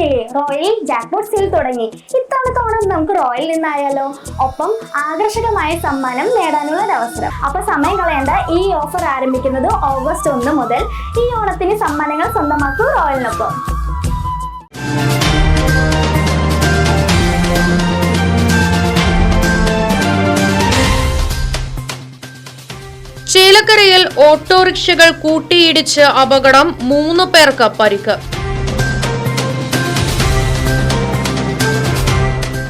അറിഞ്ഞില്ലേ, royal jackpot sale തുടങ്ങി. ഇത്തവണത്തെ ഓണം നമുക്ക് റോയൽ നിന്നായാലോ? ഒപ്പം ആകർഷകമായ സമ്മാനം നേടാനുള്ള അവസരം. അപ്പൊ സമയം കളയേണ്ട, ഈ ഓഫർ ആരംഭിക്കുന്നത് ഓഗസ്റ്റ് 1 മുതൽ. ഈ ഓണത്തിന് സമ്മാനങ്ങൾ സ്വന്തമാക്കൂ റോയലിനൊപ്പം. ചേലക്കരയിൽ ഓട്ടോറിക്ഷകൾ കൂട്ടിയിടിച്ച് അപകടം, 3 പേർക്ക് പരിക്ക്.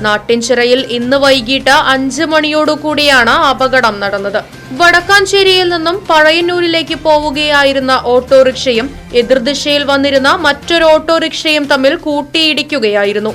നാട്ടിൻചിറയിൽ ഇന്ന് വൈകിട്ട് 5 മണിയോടുകൂടിയാണ് അപകടം നടന്നത്. വടക്കാഞ്ചേരിയിൽ നിന്നും പഴയന്നൂരിലേക്ക് പോവുകയായിരുന്ന ഓട്ടോറിക്ഷയും എതിർദിശയിൽ വന്നിരുന്ന മറ്റൊരു ഓട്ടോറിക്ഷയും തമ്മിൽ കൂട്ടിയിടിക്കുകയായിരുന്നു.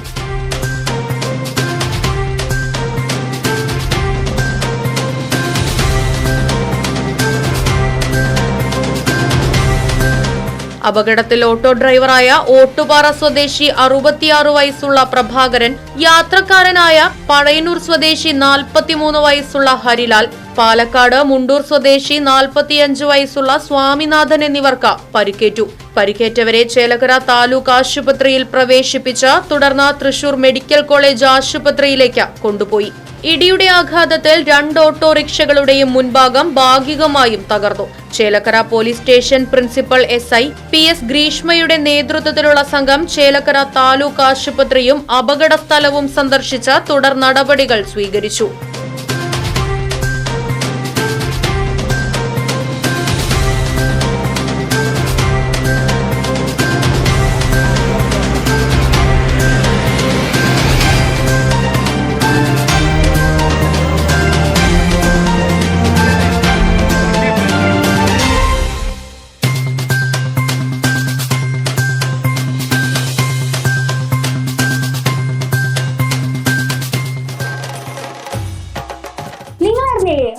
അപകടത്തിൽ ഓട്ടോ ഡ്രൈവറായ ഓട്ടുപാറ സ്വദേശി 66 വയസ്സുള്ള പ്രഭാകരൻ, യാത്രക്കാരനായ പഴയന്നൂർ സ്വദേശി 43 വയസ്സുള്ള ഹരിലാൽ, പാലക്കാട് മുണ്ടൂർ സ്വദേശി 45 വയസ്സുള്ള സ്വാമിനാഥൻ എന്നിവർക്ക് പരിക്കേറ്റു. പരിക്കേറ്റവരെ ചേലക്കര താലൂക്ക് ആശുപത്രിയിൽ പ്രവേശിപ്പിച്ച് തുടർന്ന് തൃശൂർ മെഡിക്കൽ കോളേജ് ആശുപത്രിയിലേക്ക് കൊണ്ടുപോയി. ഇടിയുടെ ആഘാതത്തിൽ 2 ഓട്ടോറിക്ഷകളുടെയും മുൻഭാഗം ഭാഗികമായും തകർന്നു. Chelakkara police station principal SI PS ഗ്രീഷ്മയുടെ നേതൃത്വത്തിലുള്ള സംഘം ചേലക്കര താലൂക്ക് ആശുപത്രിയും അപകട സ്ഥലവും സന്ദർശിച്ച് തുടർ നടപടികൾ സ്വീകരിച്ചു.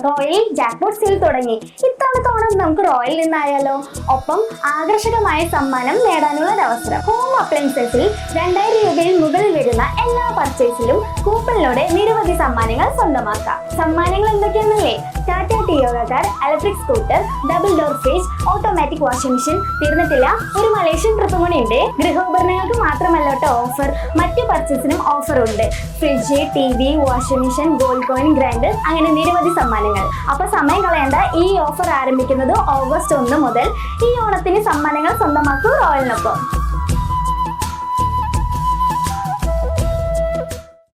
റോയൽ ജാക്ക്പോട്ട് സെയിൽ തുടങ്ങി. ഇത്തവണത്തെ ഓണം നമുക്ക് റോയൽ നിന്നായാലോ? ഒപ്പം ആകർഷകമായ സമ്മാനം നേടാനുള്ള അവസരം. ഹോം അപ്ലയൻസസിൽ 2000 രൂപയിൽ മുകളിൽ വരുന്ന എല്ലാ പർച്ചേസിലും കൂപ്പണിലൂടെ നിരവധി സമ്മാനങ്ങൾ സ്വന്തമാക്കാം. സമ്മാനങ്ങൾ എന്തൊക്കെയാണെന്നല്ലേ? Tata Tiago car, electric scooter, double door fridge, automatic washing machine. തീർന്നിട്ടില്ല, ഒരു മലേഷ്യൻ ട്രിപ്പ് കൂടിയുണ്ട്. ഗൃഹോപകരണങ്ങൾക്ക് മാത്രമല്ല ഓഫർ, മറ്റു പർച്ചേസിനും ഓഫർ ഉണ്ട്. Fridge, TV, washing machine, gold coin, grinder, അങ്ങനെ നിരവധി സമ്മാനങ്ങൾ. അപ്പൊ സമയം കളയേണ്ട, ഈ ഓഫർ ആരംഭിക്കുന്നത് ഓഗസ്റ്റ് 1 മുതൽ. ഈ ഓണത്തിന് സമ്മാനങ്ങൾ സ്വന്തമാക്കൂ റോയലിനൊപ്പം.